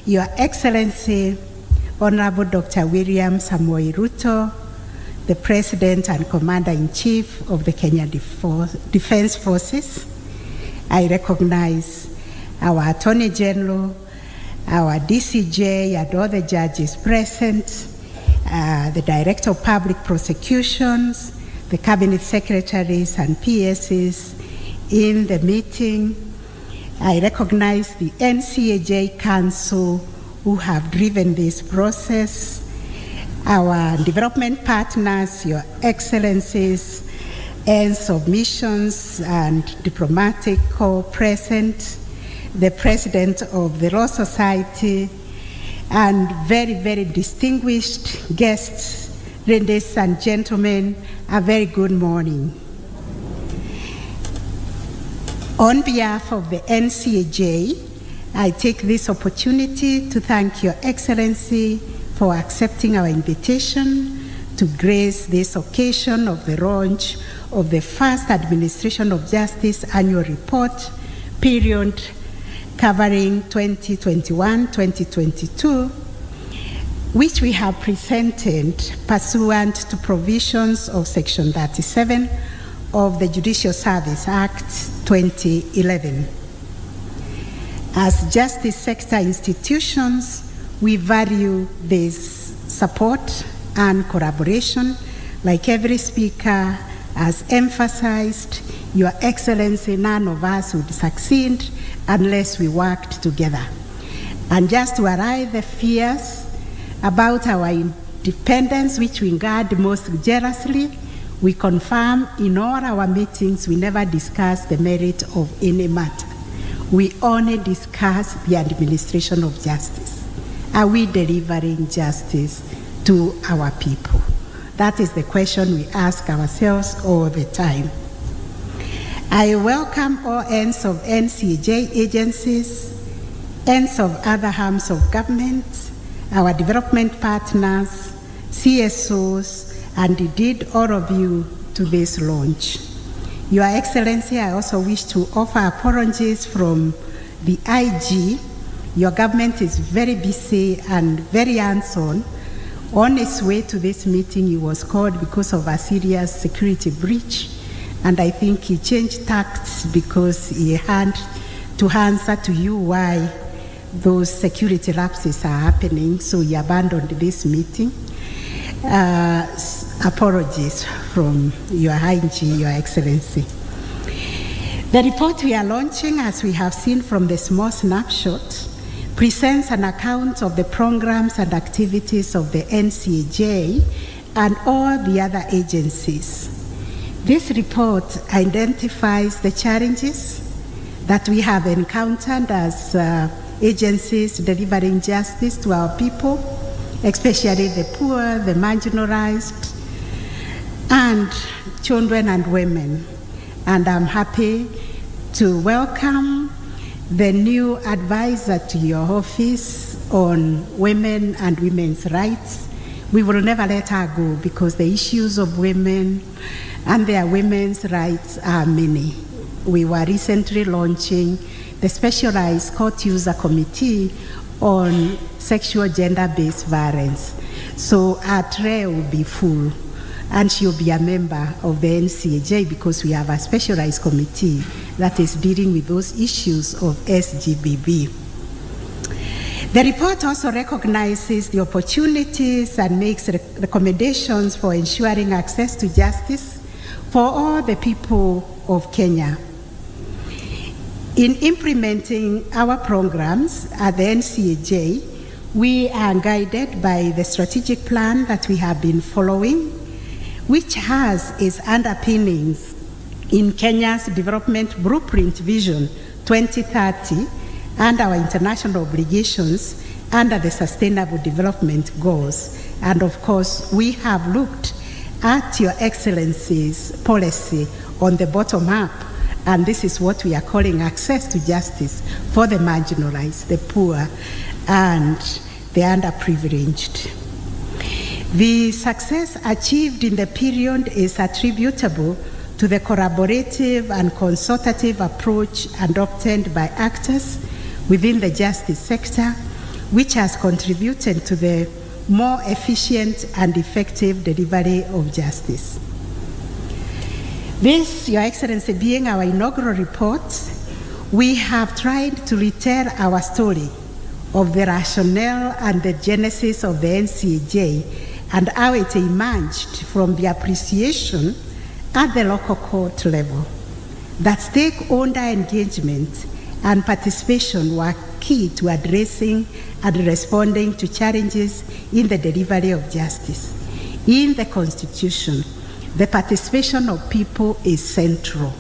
Your Excellency, Honorable Dr. William Samoei Ruto, the President and Commander-in-Chief of the Kenya Defense Forces. I recognize our Attorney General, our DCJ, and all the judges present, the Director of Public Prosecutions, the Cabinet Secretaries and PSs in the meeting. I recognize the NCAJ Council who have driven this process, our development partners, Your Excellencies, and submissions and diplomatic corps present, the President of the Law Society, and very, very distinguished guests. Ladies and gentlemen, a very good morning. On behalf of the NCAJ, I take this opportunity to thank Your Excellency for accepting our invitation to grace this occasion of the launch of the first Administration of Justice Annual Report period covering 2021-2022, which we have presented pursuant to provisions of Section 37 of the Judicial Service Act 2011. As justice sector institutions, we value this support and collaboration. Like every speaker has emphasized, Your Excellency, none of us would succeed unless we worked together. And just to allay the fears about our independence, which we guard most jealously, we confirm in all our meetings we never discuss the merit of any matter. We only discuss the administration of justice. Are we delivering justice to our people? That is the question we ask ourselves all the time. I welcome all ends of NCAJ agencies, ends of other arms of government, our development partners, CSOs, and indeed all of you to this launch. Your Excellency, I also wish to offer apologies from the IG. Your government is very busy and very hands-on. On its way to this meeting, he was called because of a serious security breach, and I think he changed tacts because he had to answer to you why those security lapses are happening, so he abandoned this meeting. Apologies from Your IG, Your Excellency. The report we are launching, as we have seen from the small snapshot, presents an account of the programs and activities of the NCAJ and all the other agencies. This report identifies the challenges that we have encountered as agencies delivering justice to our people, especially the poor, the marginalized, and children and women. And I'm happy to welcome the new advisor to your office on women and women's rights. We will never let her go because the issues of women and their women's rights are many. We were recently launching the Specialized Court User Committee on Sexual Gender-Based Violence. So our tray will be full, and she'll be a member of the NCAJ because we have a specialized committee that is dealing with those issues of SGBV. The report also recognizes the opportunities and makes recommendations for ensuring access to justice for all the people of Kenya. In implementing our programs at the NCAJ, we are guided by the strategic plan that we have been following, which has its underpinnings in Kenya's Development Blueprint Vision 2030 and our international obligations under the Sustainable Development Goals. And of course, we have looked at Your Excellency's policy on the bottom up, and this is what we are calling access to justice for the marginalized, the poor, and the underprivileged. The success achieved in the period is attributable to the collaborative and consultative approach adopted by actors within the justice sector, which has contributed to the more efficient and effective delivery of justice. This, Your Excellency, being our inaugural report, we have tried to retell our story of the rationale and the genesis of the NCAJ and how it emerged from the appreciation at the local court level that stakeholder engagement and participation were key to addressing and responding to challenges in the delivery of justice. In the Constitution, the participation of people is central,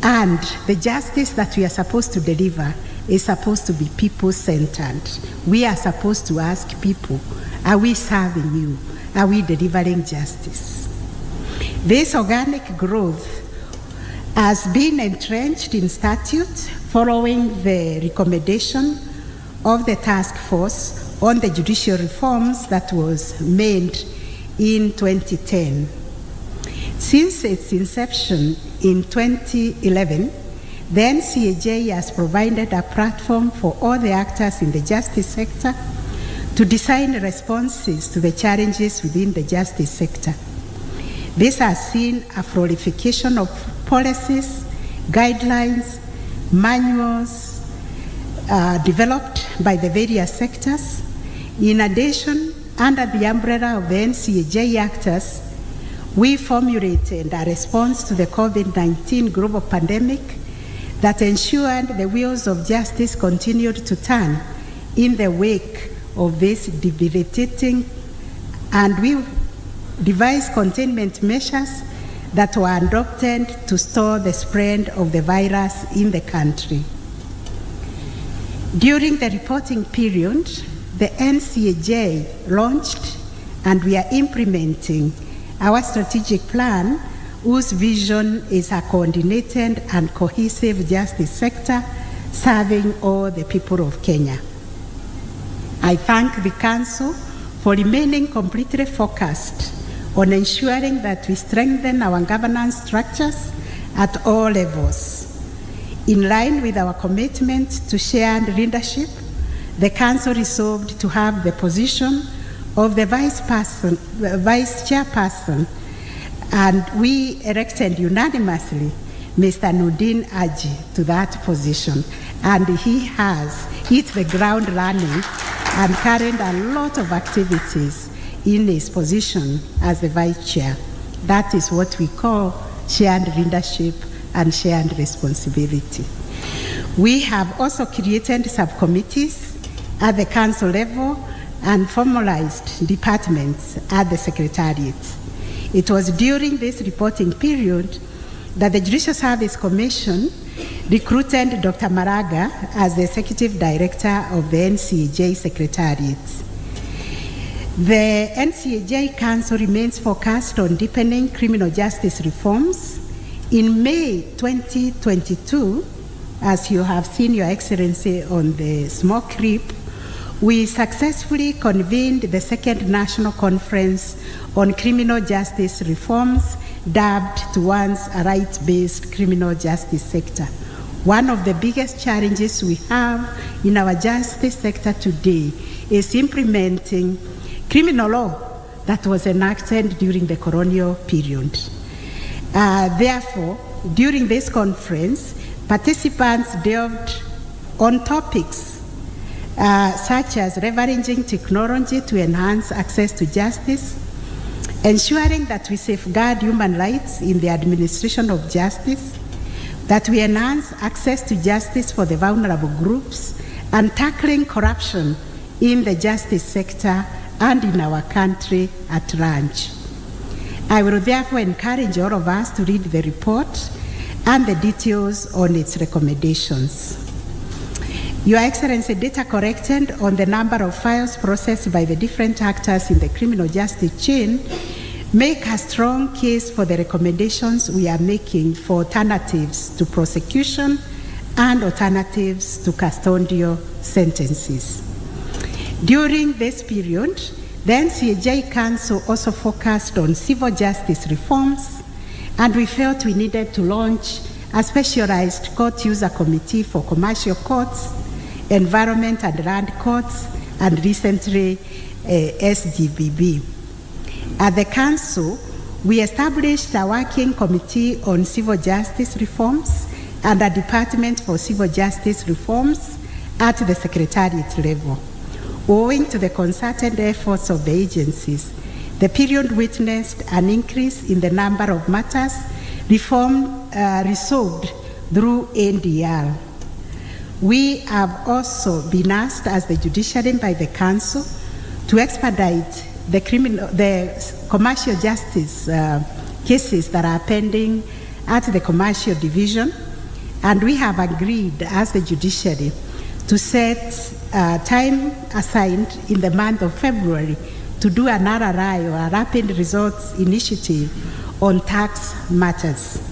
and the justice that we are supposed to deliver is supposed to be people-centered. We are supposed to ask people, are we serving you? Are we delivering justice? This organic growth has been entrenched in statute following the recommendation of the task force on the judicial reforms that was made in 2010. Since its inception in 2011, the NCAJ has provided a platform for all the actors in the justice sector to design responses to the challenges within the justice sector. This has seen a proliferation of policies, guidelines, manuals developed by the various sectors. In addition, under the umbrella of the NCAJ actors, we formulated a response to the COVID-19 global pandemic that ensured the wheels of justice continued to turn in the wake of this debilitating, and we devised containment measures that were adopted to stop the spread of the virus in the country. During the reporting period, the NCAJ launched and we are implementing our strategic plan, whose vision is a coordinated and cohesive justice sector serving all the people of Kenya. I thank the Council for remaining completely focused on ensuring that we strengthen our governance structures at all levels. In line with our commitment to shared leadership, the Council resolved to have the position of the vice chairperson, and we elected unanimously Mr. Nudin Aji to that position, and he has hit the ground running and carried a lot of activities in his position as the vice chair. That is what we call shared leadership and shared responsibility. We have also created subcommittees at the council level and formalized departments at the Secretariat. It was during this reporting period that the Judicial Service Commission recruited Dr. Maraga as the Executive Director of the NCAJ Secretariat. The NCAJ Council remains focused on deepening criminal justice reforms. In May 2022, as you have seen, Your Excellency, on the small clip, we successfully convened the second National Conference on Criminal Justice Reforms, dubbed towards a rights-based criminal justice sector. One of the biggest challenges we have in our justice sector today is implementing criminal law that was enacted during the colonial period. Therefore, during this conference, participants delved on topics such as leveraging technology to enhance access to justice, ensuring that we safeguard human rights in the administration of justice, that we enhance access to justice for the vulnerable groups, and tackling corruption in the justice sector and in our country at large. I will therefore encourage all of us to read the report and the details on its recommendations. Your Excellency, data collected on the number of files processed by the different actors in the criminal justice chain make a strong case for the recommendations we are making for alternatives to prosecution and alternatives to custodial sentences. During this period, the NCAJ Council also focused on civil justice reforms, and we felt we needed to launch a specialized court user committee for commercial courts, environment and land courts, and recently SGBB. At the Council, we established a working committee on civil justice reforms and a Department for Civil Justice Reforms at the Secretariat level. Owing to the concerted efforts of the agencies, the period witnessed an increase in the number of matters resolved through NDR. We have also been asked as the judiciary by the Council to expedite the commercial justice cases that are pending at the Commercial Division, and we have agreed as the judiciary to set time assigned in the month of February to do an RRI, or a Rapid Results Initiative, on tax matters.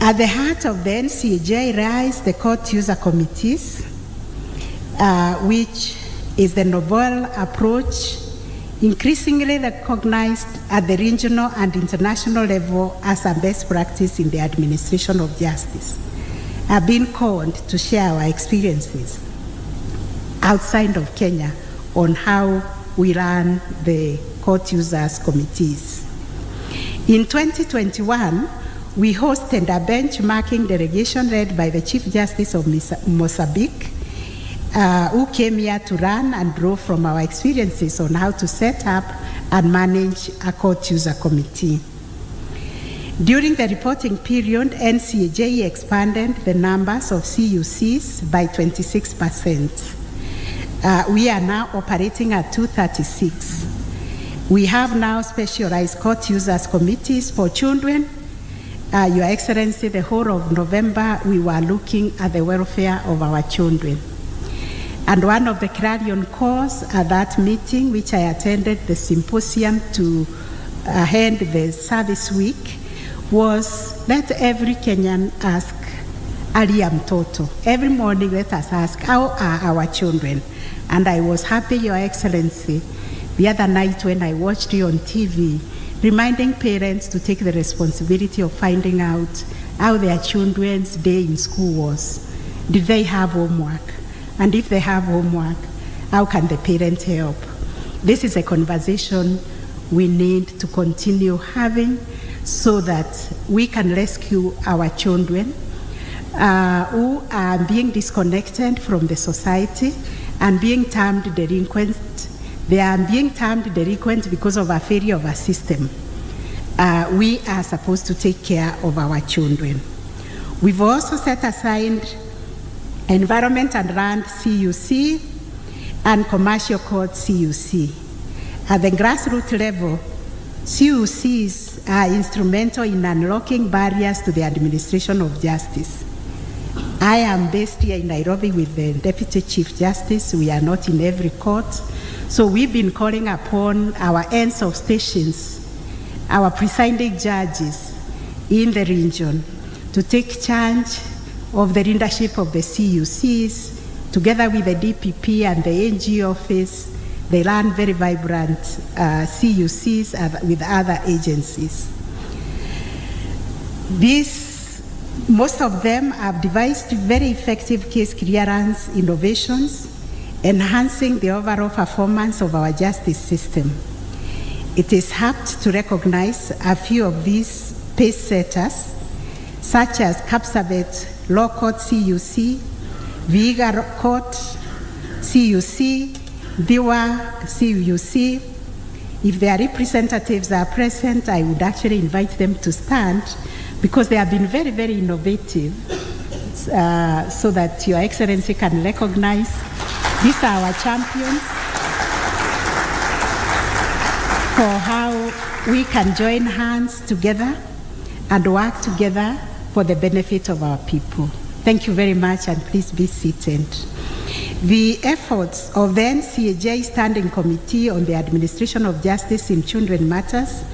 At the heart of the NCAJ lies the court user committees, which is the novel approach increasingly recognized at the regional and international level as a best practice in the administration of justice. I've been called to share our experiences outside of Kenya on how we run the court users committees. In 2021, we hosted a benchmarking delegation led by the Chief Justice of Mozambique, who came here to learn and draw from our experiences on how to set up and manage a court user committee. During the reporting period, NCAJ expanded the numbers of CUCs by 26%. We are now operating at 236. We have now specialized court users committees for children. Your Excellency, the whole of November, we were looking at the welfare of our children. And one of the clarion calls at that meeting, which I attended the symposium to end the service week, was let every Kenyan ask Aliam Toto. Every morning let us ask, how are our children? And I was happy, Your Excellency, the other night when I watched you on TV, reminding parents to take the responsibility of finding out how their children's day in school was. Did they have homework? And if they have homework, how can the parent help? This is a conversation we need to continue having so that we can rescue our children who are being disconnected from the society and being termed delinquent. They are being termed delinquent because of a failure of a system. We are supposed to take care of our children. We've also set aside Environment and Land CUC and Commercial Court CUC. At the grassroots level, CUCs are instrumental in unlocking barriers to the administration of justice. I am based here in Nairobi with the Deputy Chief Justice. We are not in every court. So we've been calling upon our ends of stations, our presiding judges in the region to take charge of the leadership of the CUCs, together with the DPP and the AG office. They run very vibrant CUCs with other agencies. Most of them have devised very effective case clearance innovations, enhancing the overall performance of our justice system. It is apt to recognize a few of these pace setters, such as Kapsabet Law Court CUC, Vihiga Court CUC, Diwa CUC. If their representatives are present, I would actually invite them to stand because they have been very, very innovative so that Your Excellency can recognize these are our champions for how we can join hands together and work together for the benefit of our people. Thank you very much, and please be seated. The efforts of the NCAJ Standing Committee on the Administration of Justice in Children Matters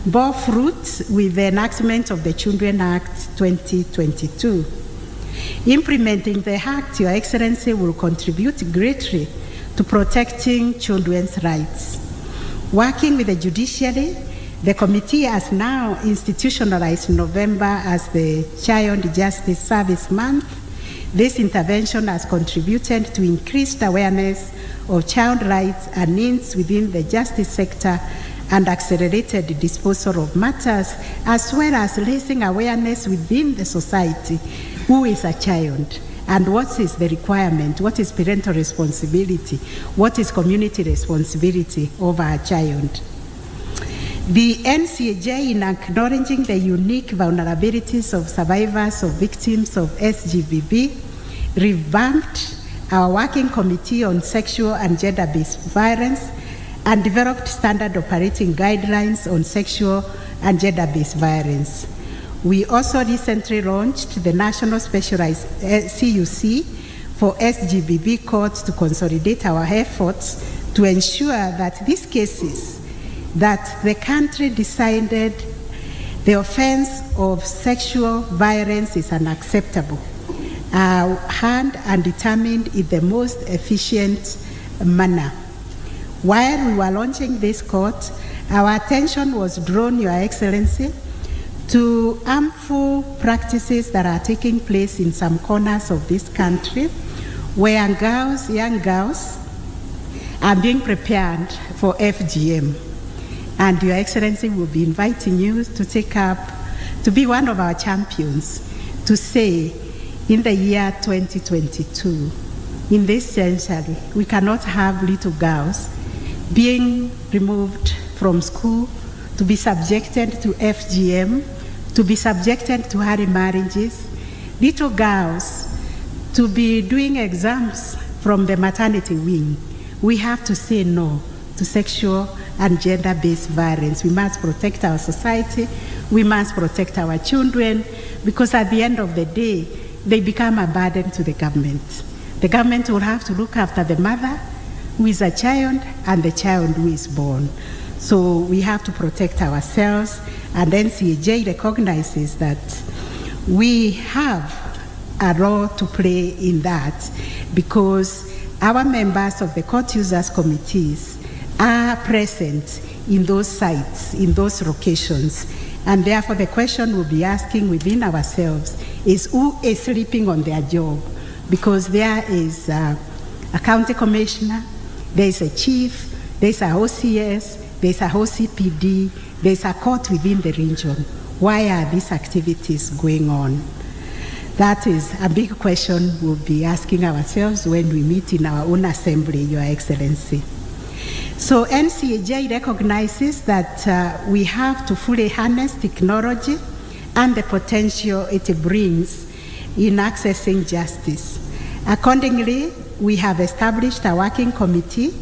bore fruit with the enactment of the Children Act 2022. Implementing the Act, Your Excellency, will contribute greatly to protecting children's rights. Working with the judiciary, the committee has now institutionalized November as the Child Justice Service Month. This intervention has contributed to increased awareness of child rights and needs within the justice sector and accelerated disposal of matters, as well as raising awareness within the society who is a child and what is the requirement, what is parental responsibility, what is community responsibility over a child. The NCAJ, in acknowledging the unique vulnerabilities of survivors of victims of SGBV, revamped our working committee on sexual and gender-based violence and developed standard operating guidelines on sexual and gender-based violence. We also recently launched the National Specialized CUC for SGBV courts to consolidate our efforts to ensure that these cases that the country decided the offense of sexual violence is unacceptable are heard and determined in the most efficient manner. While we were launching this court, our attention was drawn, Your Excellency, to harmful practices that are taking place in some corners of this country, where young girls are being prepared for FGM. And Your Excellency will be inviting you to take up, to be one of our champions, to say, in the year 2022, in this century, we cannot have little girls being removed from school, to be subjected to FGM, to be subjected to early marriages, little girls to be doing exams from the maternity wing. We have to say no to sexual and gender-based violence. We must protect our society, we must protect our children, because at the end of the day, they become a burden to the government. The government will have to look after the mother who is a child and the child who is born. So we have to protect ourselves, and NCAJ recognizes that we have a role to play in that, because our members of the court users committees are present in those sites, in those locations, and therefore the question we'll be asking within ourselves is who is sleeping on their job, because there is a county commissioner, there is a chief, there is a OCS, there is a OCPD, there is a court within the region. Why are these activities going on? That is a big question we'll be asking ourselves when we meet in our own assembly, Your Excellency. So NCAJ recognizes that we have to fully harness technology and the potential it brings in accessing justice. Accordingly, we have established a working committee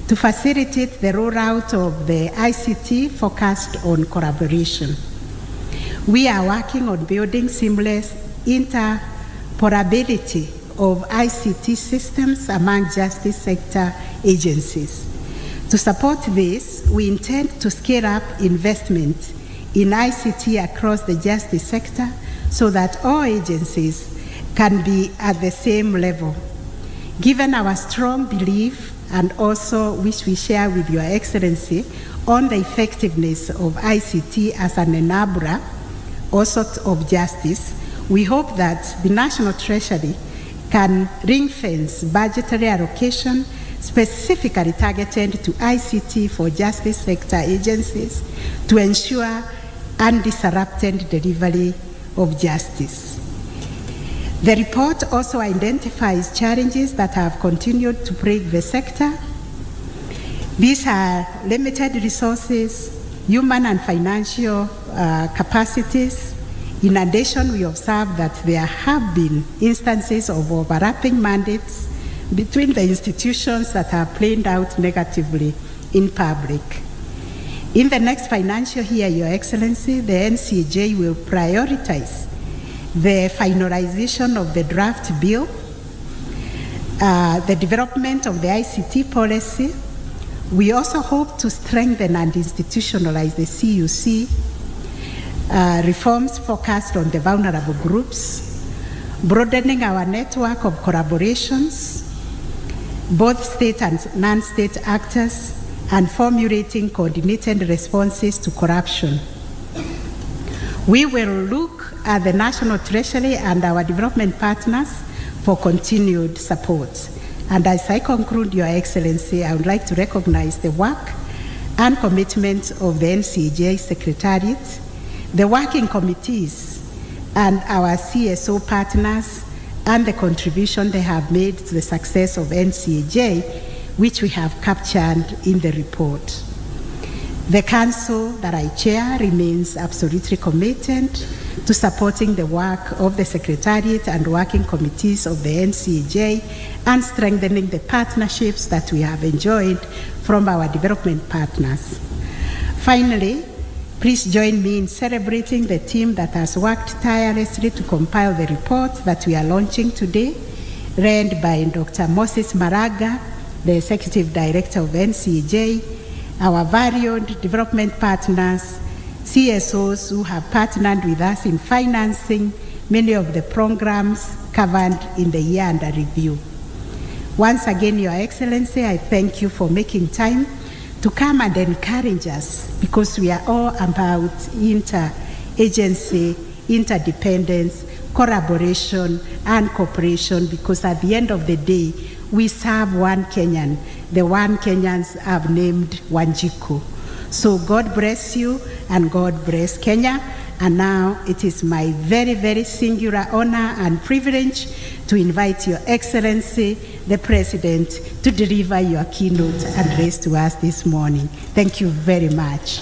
to facilitate the rollout of the ICT focused on collaboration. We are working on building seamless interoperability of ICT systems among justice sector agencies. To support this, we intend to scale up investment in ICT across the justice sector so that all agencies can be at the same level. Given our strong belief, and also which we share with Your Excellency, on the effectiveness of ICT as an enabler also of justice, we hope that the National Treasury can ring-fence budgetary allocation specifically targeted to ICT for justice sector agencies to ensure undisrupted delivery of justice. The report also identifies challenges that have continued to plague the sector. These are limited resources, human and financial capacities. In addition, we observe that there have been instances of overlapping mandates between the institutions that are played out negatively in public. In the next financial year, Your Excellency, the NCAJ will prioritize the finalization of the draft bill, the development of the ICT policy. We also hope to strengthen and institutionalize the CUC, reforms focused on the vulnerable groups, broadening our network of collaborations, both state and non-state actors, and formulating coordinated responses to corruption. We will look at the National Treasury and our development partners for continued support. And as I conclude, Your Excellency, I would like to recognize the work and commitment of the NCJ Secretariat, the working committees, and our CSO partners, and the contribution they have made to the success of NCJ, which we have captured in the report. The council that I chair remains absolutely committed to supporting the work of the Secretariat and working committees of the NCJ and strengthening the partnerships that we have enjoyed from our development partners. Finally, please join me in celebrating the team that has worked tirelessly to compile the report that we are launching today, led by Dr. Moses Maraga, the Executive Director of NCJ, our valued development partners, CSOs who have partnered with us in financing many of the programs covered in the year under review. Once again, Your Excellency, I thank you for making time to come and encourage us, because we are all about interagency, interdependence, collaboration, and cooperation, because at the end of the day, we serve one Kenyan. The one Kenyans have named Wanjiku. So God bless you and God bless Kenya. And now it is my very, very singular honor and privilege to invite Your Excellency, the President, to deliver your keynote address to us this morning. Thank you very much.